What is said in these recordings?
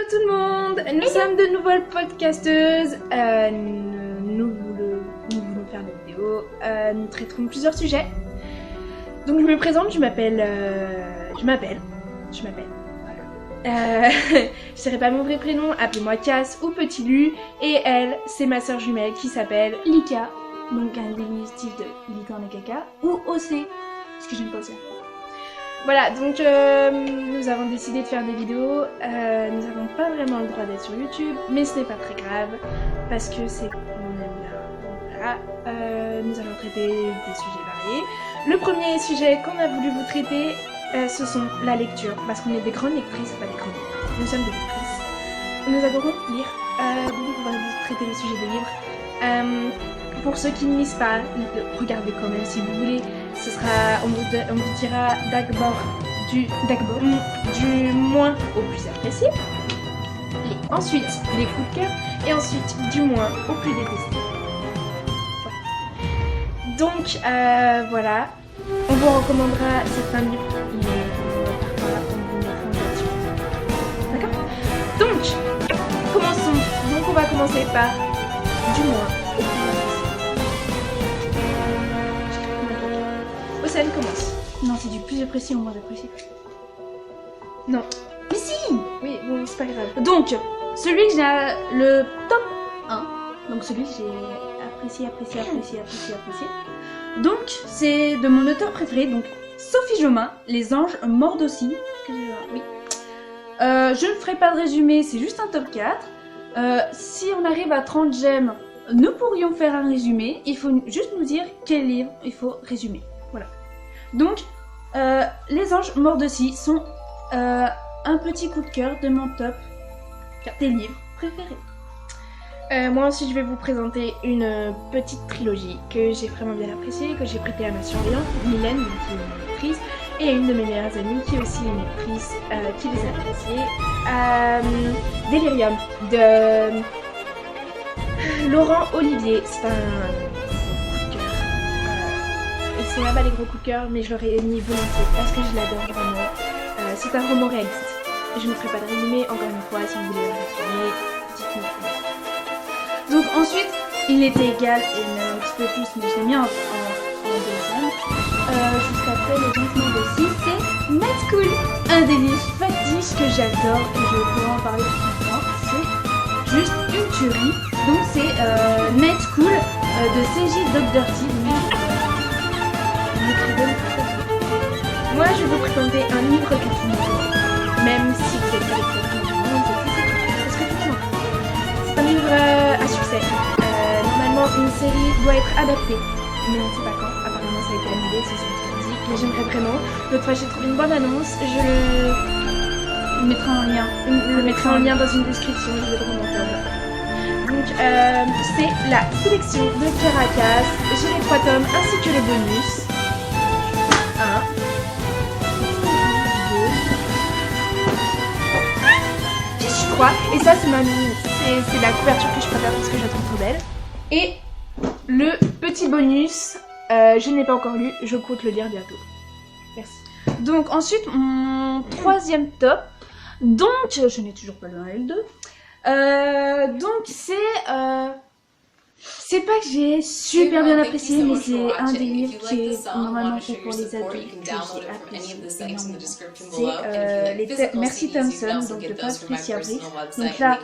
tout le monde, nous sommes de nouvelles podcasteuses, nous voulons faire des vidéos, nous traiterons plusieurs sujets. Donc je me présente, je m'appelle, voilà. Je dirais pas mon vrai prénom, appelez-moi Cass ou Petit Lu, et elle, c'est ma sœur jumelle qui s'appelle Lika, donc un diminutif de licorne et caca, ou OC, parce que j'aime pas ça. Voilà, donc nous avons décidé de faire des vidéos, nous n'avons pas vraiment le droit d'être sur YouTube, mais ce n'est pas très grave, parce que c'est qu'on aime bien. Donc voilà, nous allons traiter des sujets variés. Le premier sujet qu'on a voulu vous traiter, ce sont la lecture, parce qu'on est des grandes lectrices, pas des grandes lectrices, nous sommes des lectrices. Nous adorons lire, donc on va vous traiter le sujet des livres. Pour ceux qui ne lisent pas, regardez quand même si vous voulez. Ce sera, on vous dira d'abord du moins au plus apprécié, ensuite les coups de cœur, et ensuite du moins au plus détesté. Donc voilà, on vous recommandera certains livres, mais parfois on vous mettra en version. D'accord? Donc, commençons. Donc on va commencer par du moins au plus apprécié. Océane commence. Non, c'est du plus apprécié au moins apprécié. Non. Mais si! Oui, bon, c'est pas grave. Donc, celui que j'ai le top 1, donc celui que j'ai apprécié. Donc, c'est de mon auteur préféré, donc Sophie Jomain, Les Anges mordent aussi. Oui. Je ne ferai pas de résumé, c'est juste un top 4. Si on arrive à 30 j'aime, nous pourrions faire un résumé. Il faut juste nous dire quel livre il faut résumer. Voilà. Donc, Les Anges mordent aussi sont un petit coup de cœur de mon top des livres préférés. Moi aussi, je vais vous présenter une petite trilogie que j'ai vraiment bien appréciée, que j'ai prêtée à ma surveillante, Mylène, qui est une lectrice, et une de mes meilleures amies qui est aussi une lectrice, qui les a appréciées. Delirium de Laurent Olivier. C'est un coup de cœur. Et c'est là-bas les gros coups de cœur, mais je l'aurais mis volontiers parce que je l'adore vraiment. C'est un roman réaliste. Je ne ferai pas de résumé, encore une fois, si vous voulez le résumer, dites-moi. Donc ensuite, il était égal et même un petit peu plus, mais je l'ai mis en deuxième. Juste après, Les Anges mordent aussi, c'est Night School, un des livres factices que j'adore et je peux en parler tout le temps. C'est juste une tuerie. Donc c'est Night School de C.J. Dougherty. Moi, je vais vous présenter un livre que tout le monde aime, même si vous êtes pas lecteur du monde, parce que tout le monde. C'est un livre à succès. Normalement, une série doit être adaptée, mais on ne sait pas quand. Apparemment, ça a été annulé, c'est ce qu'on dit. Mais j'aimerais vraiment. L'autre fois, j'ai trouvé une bonne annonce. Je le mettrai en lien. Le mettrai en lien dans une description. Je vais le remonter en lien. Donc, c'est la sélection de Caracas. J'ai les 3 tomes ainsi que les bonus. 1. Je crois. Et ça, c'est la couverture que je préfère parce que je la trouve trop belle. Et le petit bonus, je ne l'ai pas encore lu, je compte le lire bientôt. Merci. Donc ensuite, mon troisième top. Donc, je n'ai toujours pas le 1 et le 2. Donc c'est pas que j'ai super bien apprécié, mais c'est un des livres qui est normalement fait pour les adultes que j'ai apprécié énormément. C'est Merci Thompson, donc de Patricia Brief. Donc là,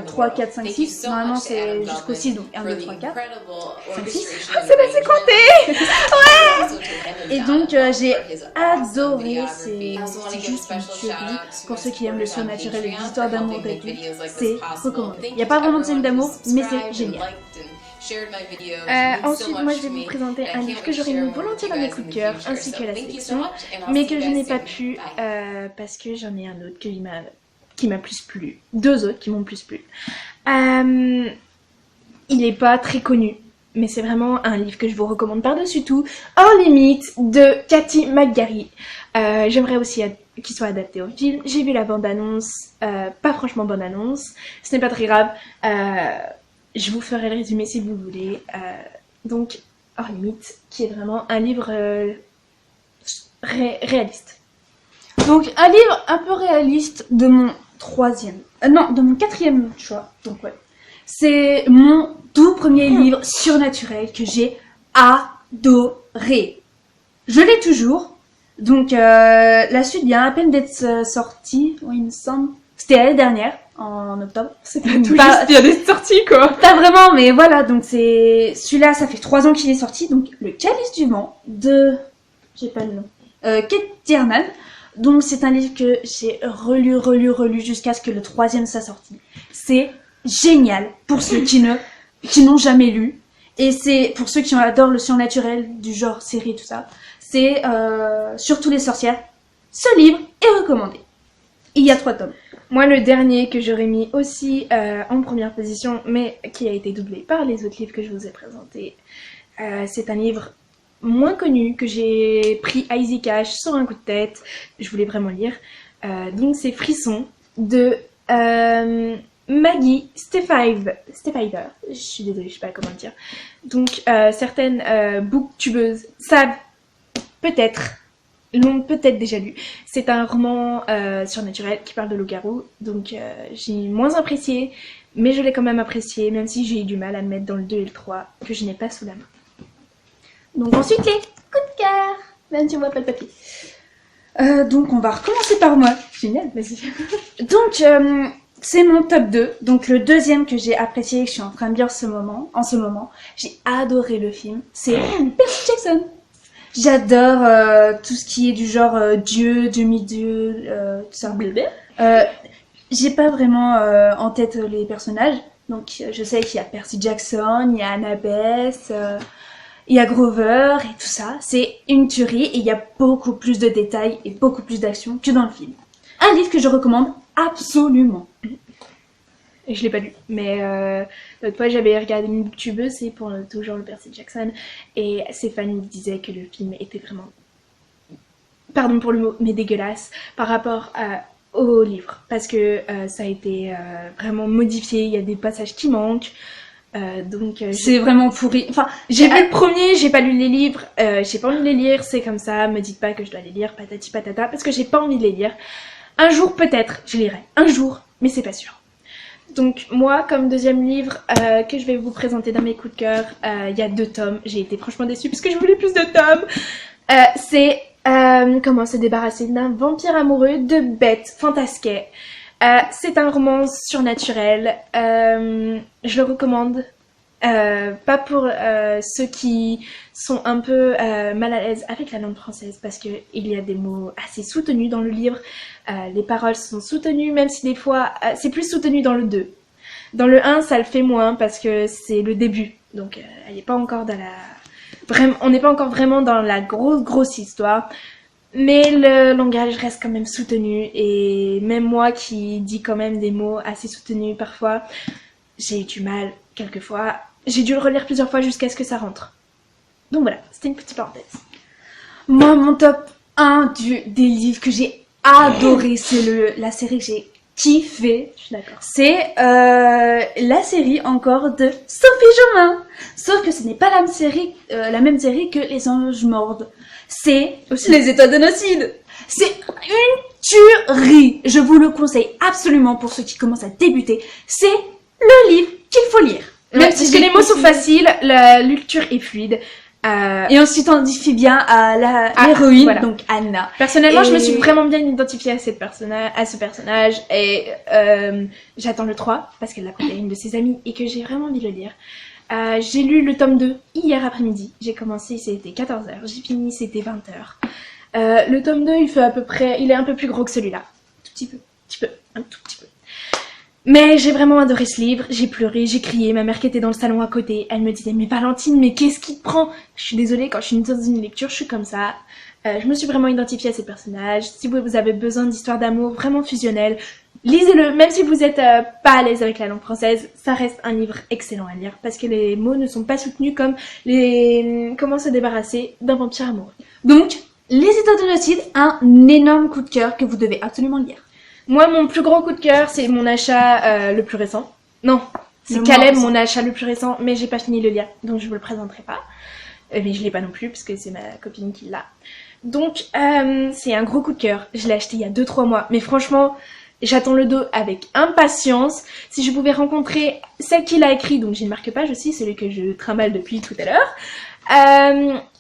3, 4, 5, 6, normalement c'est jusqu'au 6, donc 1, 2, 3, 4, 5, 6. Ah, c'est passé compter. Ouais. Et donc j'ai adoré, c'est juste une tuerie. Pour ceux qui aiment le surnaturel et l'histoire d'amour d'adultes, c'est recommandé. Il n'y a pas vraiment de scène d'amour, mais c'est génial. Ensuite, moi je vais vous présenter un livre que j'aurais mis volontiers dans mes coups de cœur, ainsi que la sélection, mais que je n'ai pas pu parce que j'en ai un autre qui m'a plus plu. 2 autres qui m'ont plus plu. Il n'est pas très connu, mais c'est vraiment un livre que je vous recommande par-dessus tout. Hors limite de Cathy McGarry. J'aimerais aussi qu'il soit adapté au film. J'ai vu la bande-annonce, pas franchement bande-annonce. Ce n'est pas très grave. Je vous ferai le résumé si vous voulez. Donc, Hors limite, qui est vraiment un livre réaliste. Donc, un livre un peu réaliste de mon troisième. Non, dans mon quatrième choix. Donc ouais. C'est mon tout premier livre surnaturel que j'ai adoré. Je l'ai toujours. Donc la suite vient à peine d'être sortie. Oui, il me semble. C'était l'année dernière, en octobre. C'est pas tout juste, il y a des sorties quoi. Pas vraiment, mais voilà. Donc c'est celui-là, ça fait 3 ans qu'il est sorti. Donc le Calice du vent de, j'ai pas le nom. Kate Tiernan. Donc c'est un livre que j'ai relu jusqu'à ce que le 3e soit sorti. C'est génial pour ceux qui n'ont jamais lu. Et c'est pour ceux qui adorent le surnaturel, du genre série, tout ça. C'est surtout les sorcières. Ce livre est recommandé. Il y a 3 tomes. Moi, le dernier que j'aurais mis aussi en première position, mais qui a été doublé par les autres livres que je vous ai présentés, c'est un livre moins connu que j'ai pris à Easy Cash sur un coup de tête. Je voulais vraiment lire. Donc c'est Frisson de Maggie Stephiver. Je suis désolée, je sais pas comment le dire. Donc certaines booktubeuses savent peut-être, l'ont peut-être déjà lu. C'est un roman surnaturel qui parle de loup-garou. Donc j'ai moins apprécié, mais je l'ai quand même apprécié, même si j'ai eu du mal à le mettre dans le 2 et le 3 que je n'ai pas sous la main. Donc ensuite les coups de cœur, même si on voit pas le papier. Donc on va recommencer par moi. Génial, vas-y. Donc c'est mon top 2. Donc le deuxième que j'ai apprécié, que je suis en train de lire en ce moment. J'ai adoré le film. C'est Percy Jackson. J'adore tout ce qui est du genre Dieu, demi-dieu, tout ça. J'ai pas vraiment en tête les personnages. Donc je sais qu'il y a Percy Jackson, il y a Annabeth, il y a Grover et tout ça. C'est une tuerie et il y a beaucoup plus de détails et beaucoup plus d'action que dans le film. Un livre que je recommande absolument. Et je l'ai pas lu, mais l'autre fois j'avais regardé une booktubeuse, c'est pour toujours le Percy Jackson, et Stéphanie disait que le film était vraiment, pardon pour le mot, mais dégueulasse par rapport au livre, parce que ça a été vraiment modifié, il y a des passages qui manquent. Donc c'est vraiment pourri. Enfin, j'ai lu le premier, j'ai pas lu les livres, j'ai pas envie de les lire, c'est comme ça, me dites pas que je dois les lire, patati patata, parce que j'ai pas envie de les lire. Un jour peut-être, je lirai, un jour, mais c'est pas sûr. Donc moi, comme deuxième livre que je vais vous présenter dans mes coups de cœur, il y a 2 tomes, j'ai été franchement déçue parce que je voulais plus de tomes. C'est Comment se débarrasser d'un vampire amoureux de Beth Fantasquet. C'est un roman surnaturel, je le recommande, pas pour ceux qui sont un peu mal à l'aise avec la langue française, parce qu'il y a des mots assez soutenus dans le livre, les paroles sont soutenues, même si des fois c'est plus soutenu dans le 2. Dans le 1 ça le fait moins parce que c'est le début, donc elle n'est pas encore dans on n'est pas encore vraiment dans la grosse histoire. Mais le langage reste quand même soutenu, et même moi qui dis quand même des mots assez soutenus parfois, j'ai eu du mal quelquefois. J'ai dû le relire plusieurs fois jusqu'à ce que ça rentre. Donc voilà, c'était une petite parenthèse. Moi, mon top 1 des livres que j'ai adoré, c'est la série que j'ai kiffé. Je suis d'accord. C'est la série encore de Sophie Jomain. Sauf que ce n'est pas la même série que Les Anges Mordent. C'est Les Étoiles de Nocide. C'est une tuerie. Je vous le conseille absolument pour ceux qui commencent à débuter. C'est le livre qu'il faut lire. Même si les mots sont faciles, la lecture est fluide. Et on s'identifie bien à l'héroïne, voilà. Donc Anna. Personnellement, je me suis vraiment bien identifiée à ce personnage, et j'attends le 3 parce qu'elle l'a prêté à une de ses amies et que j'ai vraiment envie de le lire. J'ai lu le tome 2 hier après-midi. J'ai commencé, c'était 14h. J'ai fini, c'était 20h. Le tome 2, il est un peu plus gros que celui-là. Un tout petit peu. Mais j'ai vraiment adoré ce livre. J'ai pleuré, j'ai crié. Ma mère qui était dans le salon à côté, elle me disait « Mais Valentine, mais qu'est-ce qui te prend ?» Je suis désolée, quand je suis dans une lecture, je suis comme ça. Je me suis vraiment identifiée à ces personnages. Si vous avez besoin d'histoires d'amour vraiment fusionnelles, lisez-le. Même si vous n'êtes pas à l'aise avec la langue française, ça reste un livre excellent à lire parce que les mots ne sont pas soutenus comme comment se débarrasser d'un vampire amoureux. Donc, Les Étoiles de Nocide, un énorme coup de cœur que vous devez absolument lire. Moi, mon plus gros coup de cœur, c'est mon achat le plus récent. Non, c'est Caleb, mon achat le plus récent, mais j'ai pas fini de le lire, donc je vous le présenterai pas. Mais je l'ai pas non plus, parce que c'est ma copine qui l'a. Donc, c'est un gros coup de cœur. Je l'ai acheté il y a 2-3 mois, mais franchement, J'attends le 2 avec impatience. Si je pouvais rencontrer celle qui l'a écrit, donc j'ai une marque-page aussi, celui que je trimballe depuis tout à l'heure.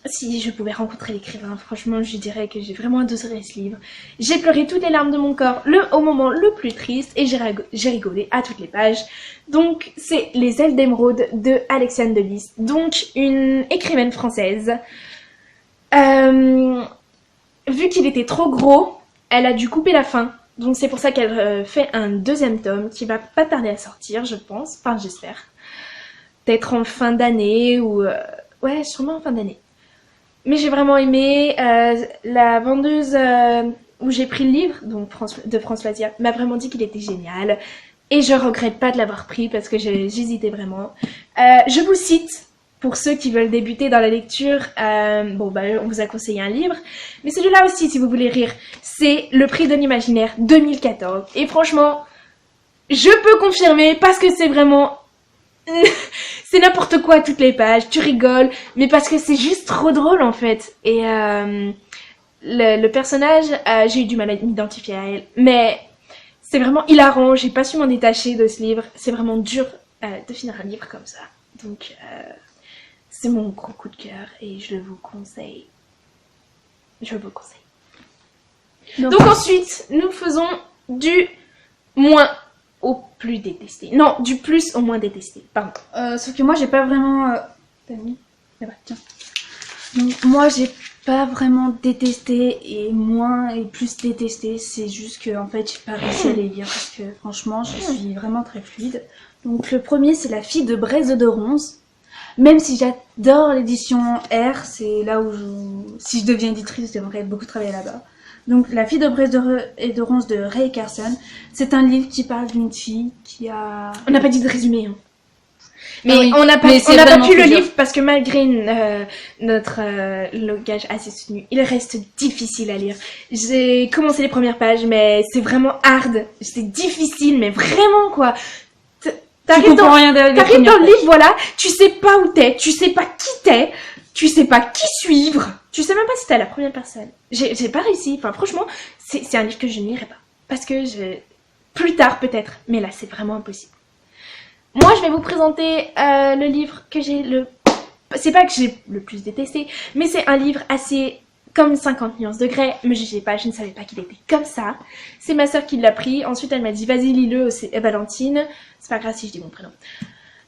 Si je pouvais rencontrer l'écrivain, franchement, je dirais que j'ai vraiment adoré ce livre. J'ai pleuré toutes les larmes de mon corps au moment le plus triste et j'ai rigolé à toutes les pages. Donc, c'est Les Ailes d'émeraude de Alexiane de Lys, donc une écrivaine française. Vu qu'il était trop gros, elle a dû couper la fin. Donc c'est pour ça qu'elle fait un deuxième tome qui va pas tarder à sortir, je pense. Enfin, j'espère. Peut-être en fin d'année ou... ouais, sûrement en fin d'année. Mais j'ai vraiment aimé. La vendeuse où j'ai pris le livre, donc de France Loisirs, m'a vraiment dit qu'il était génial. Et je regrette pas de l'avoir pris parce que j'hésitais vraiment. Je vous cite... Pour ceux qui veulent débuter dans la lecture, on vous a conseillé un livre. Mais celui-là aussi, si vous voulez rire, c'est Le Prix de l'Imaginaire 2014. Et franchement, je peux confirmer parce que c'est vraiment... c'est n'importe quoi à toutes les pages. Tu rigoles, mais parce que c'est juste trop drôle en fait. Et le personnage, j'ai eu du mal à m'identifier à elle. Mais c'est vraiment hilarant. J'ai pas su m'en détacher de ce livre. C'est vraiment dur de finir un livre comme ça. Donc... c'est mon gros coup de cœur et je vous conseille. Je vous conseille. Donc ensuite, nous faisons du moins au plus détesté. Non, du plus au moins détesté. Pardon. Sauf que moi, j'ai pas vraiment... T'as mis ? Là-bas, tiens. Donc, moi, j'ai pas vraiment détesté et moins et plus détesté. C'est juste que, en fait, j'ai pas réussi à les lire parce que, franchement, je suis vraiment très fluide. Donc, le premier, c'est La Fille de Braise de Ronce. Même si j'adore l'édition R, c'est là où si je deviens éditrice, j'aimerais beaucoup travailler là-bas. Donc, La Fille de Braise de Ronce de Ray Carson, c'est un livre qui parle d'une fille qui a... On n'a pas dit de résumé. Hein. Mais oui, on n'a pas pu le livre parce que malgré notre langage assez soutenu, il reste difficile à lire. J'ai commencé les premières pages, mais c'est vraiment hard. C'est difficile, mais vraiment quoi. T'arrives dans le livre, voilà, tu sais pas où t'es, tu sais pas qui t'es, tu sais pas qui suivre, tu sais même pas si t'es la première personne. J'ai pas réussi, enfin franchement, c'est un livre que je n'irai pas. Parce que plus tard peut-être, mais là c'est vraiment impossible. Moi je vais vous présenter le livre que c'est pas que j'ai le plus détesté, mais c'est un livre assez... comme 50 nuances de Grey, me jugez pas, je ne savais pas qu'il était comme ça. C'est ma soeur qui l'a pris, ensuite elle m'a dit vas-y lis-le, c'est Valentine, c'est pas grave si je dis mon prénom.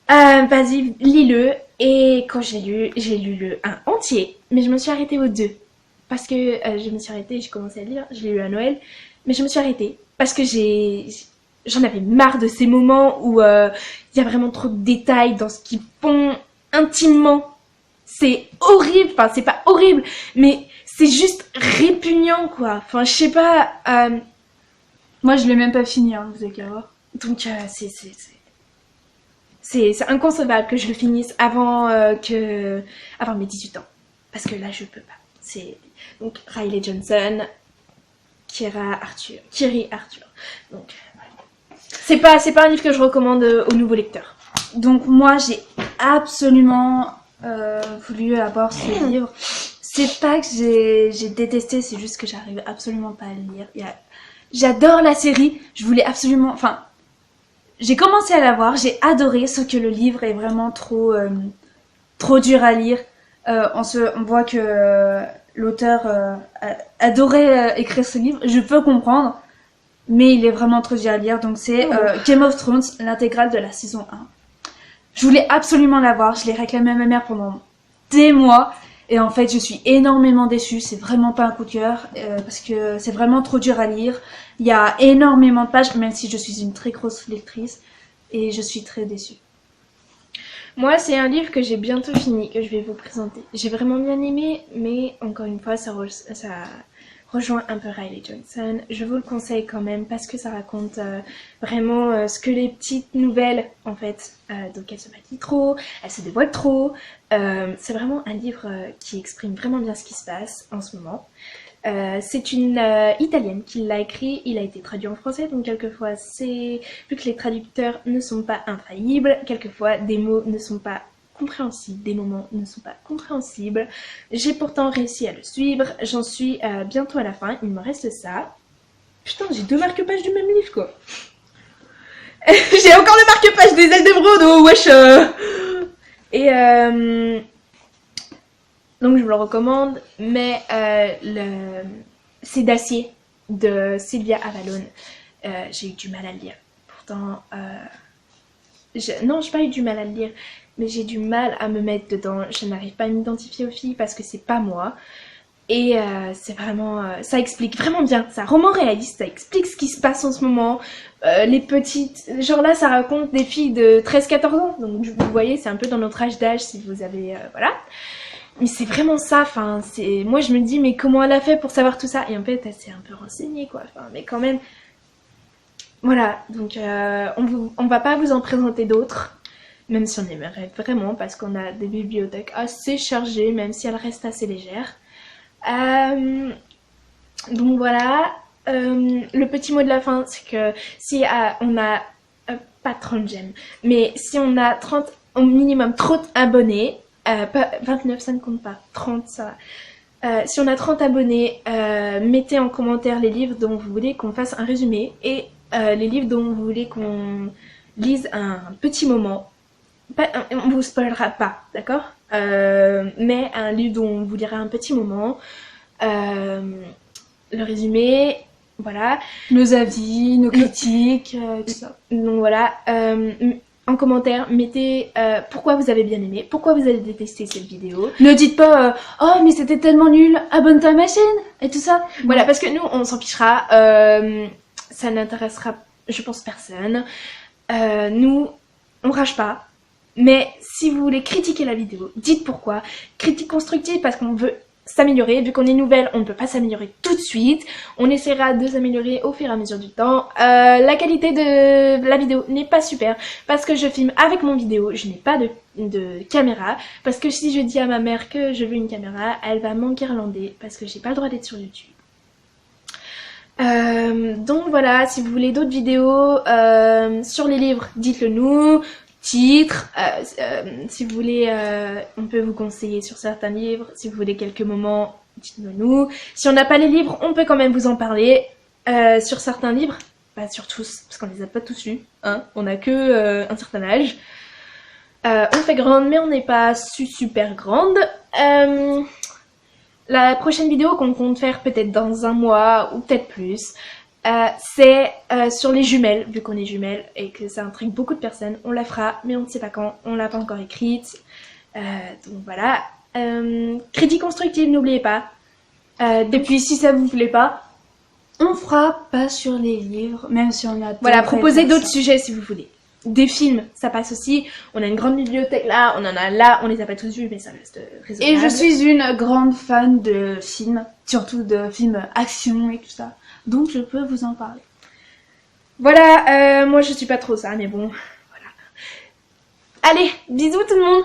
Vas-y lis-le, et quand j'ai lu le 1 entier, mais je me suis arrêtée au 2. Parce que je me suis arrêtée, j'ai commencé à lire, je l'ai lu à Noël, mais je me suis arrêtée parce que j'en avais marre de ces moments où il y a vraiment trop de détails dans ce qu'ils font intimement. C'est horrible, enfin c'est pas horrible, mais... c'est juste répugnant, quoi. Enfin, je sais pas... Moi, je l'ai même pas fini, hein, vous avez qu'à voir. Donc, c'est inconcevable que je le finisse avant mes 18 ans. Parce que là, je peux pas. C'est... Donc, Riley Johnson, Kiri Arthur. Donc, voilà. C'est pas un livre que je recommande aux nouveaux lecteurs. Donc, moi, j'ai absolument voulu avoir ce livre. C'est pas que j'ai détesté, c'est juste que j'arrive absolument pas à le lire. J'adore la série, je voulais absolument... Enfin, j'ai commencé à la voir, j'ai adoré, sauf que le livre est vraiment trop dur à lire. On voit que l'auteur adorait écrire ce livre, je peux comprendre, mais il est vraiment trop dur à lire. Donc c'est Game of Thrones, l'intégrale de la saison 1. Je voulais absolument la voir, je l'ai réclamé à ma mère pendant des mois. Et en fait, je suis énormément déçue. C'est vraiment pas un coup de cœur parce que c'est vraiment trop dur à lire. Il y a énormément de pages, même si je suis une très grosse lectrice, et je suis très déçue. Moi, c'est un livre que j'ai bientôt fini, que je vais vous présenter. J'ai vraiment bien aimé, mais encore une fois, ça rejoint un peu Riley Johnson. Je vous le conseille quand même parce que ça raconte vraiment ce que les petites nouvelles, en fait. Donc elle se maquille trop, elle se dévoile trop. C'est vraiment un livre qui exprime vraiment bien ce qui se passe en ce moment. C'est une italienne qui l'a écrit, il a été traduit en français, donc quelquefois vu que les traducteurs ne sont pas infaillibles, quelquefois des mots ne sont pas compréhensibles, des moments ne sont pas compréhensibles. J'ai pourtant réussi à le suivre, j'en suis bientôt à la fin, il me reste ça. Putain, j'ai 2 marque-pages du même livre, quoi. J'ai encore le marque-page des ailes d'émeraude, oh wesh. Et donc je vous le recommande, mais c'est d'acier de Sylvia Avalon. J'ai eu du mal à le lire. Pourtant, non, j'ai pas eu du mal à le lire, mais j'ai du mal à me mettre dedans. Je n'arrive pas à m'identifier aux filles parce que c'est pas moi. Et c'est vraiment, ça explique vraiment bien, c'est un roman réaliste, ça explique ce qui se passe en ce moment, les petites, genre là ça raconte des filles de 13-14 ans, donc vous voyez c'est un peu dans notre âge d'âge si vous avez, voilà. Mais c'est vraiment ça, enfin, moi je me dis mais comment elle a fait pour savoir tout ça, et en fait elle s'est un peu renseignée quoi, enfin, mais quand même, voilà, donc on va pas vous en présenter d'autres, même si on aimerait vraiment, parce qu'on a des bibliothèques assez chargées, même si elles restent assez légères. Donc voilà, le petit mot de la fin, c'est que si on a, pas 30 j'aime, mais si on a 30, au minimum 30 abonnés, pas 29 ça ne compte pas, 30 ça va. Si on a 30 abonnés, mettez en commentaire les livres dont vous voulez qu'on fasse un résumé et les livres dont vous voulez qu'on lise un petit moment. On vous spoilera pas, d'accord, mais un livre dont on vous lira un petit moment, le résumé, voilà. Nos avis, nos critiques, tout ça. Donc voilà, en commentaire, mettez pourquoi vous avez bien aimé, pourquoi vous avez détesté cette vidéo. Ne dites pas oh mais c'était tellement nul, abonne-toi à ma chaîne et tout ça. Voilà, parce que nous on s'en fichera, ça n'intéressera je pense personne. Nous on rage pas. Mais si vous voulez critiquer la vidéo, dites pourquoi. Critique constructive parce qu'on veut s'améliorer. Vu qu'on est nouvelle, on ne peut pas s'améliorer tout de suite. On essaiera de s'améliorer au fur et à mesure du temps. La qualité de la vidéo n'est pas super parce que je filme avec mon vidéo. Je n'ai pas de caméra. Parce que si je dis à ma mère que je veux une caméra, elle va m'enguirlander parce que j'ai pas le droit d'être sur YouTube. Donc voilà, si vous voulez d'autres vidéos sur les livres, dites-le nous. Titre, si vous voulez, on peut vous conseiller sur certains livres, si vous voulez quelques moments, dites-le nous. Si on n'a pas les livres, on peut quand même vous en parler. Sur certains livres, pas sur tous, parce qu'on les a pas tous lus, hein, on a que un certain âge. On fait grande, mais on n'est pas super grande. La prochaine vidéo qu'on compte faire peut-être dans un mois, ou peut-être plus, c'est sur les jumelles, vu qu'on est jumelles et que ça intrigue beaucoup de personnes, on la fera, mais on ne sait pas quand, on l'a pas encore écrite. Donc voilà. Critique constructive, n'oubliez pas. Et puis si ça vous plaît pas, on fera pas sur les livres, même si on a... Voilà, proposez d'autres sujets si vous voulez. Des films, ça passe aussi. On a une grande bibliothèque là, on en a là, on les a pas tous vus, mais ça reste raisonnable. Et je suis une grande fan de films, surtout de films action et tout ça. Donc je peux vous en parler. Voilà, moi je suis pas trop ça, mais bon, voilà. Allez, bisous tout le monde!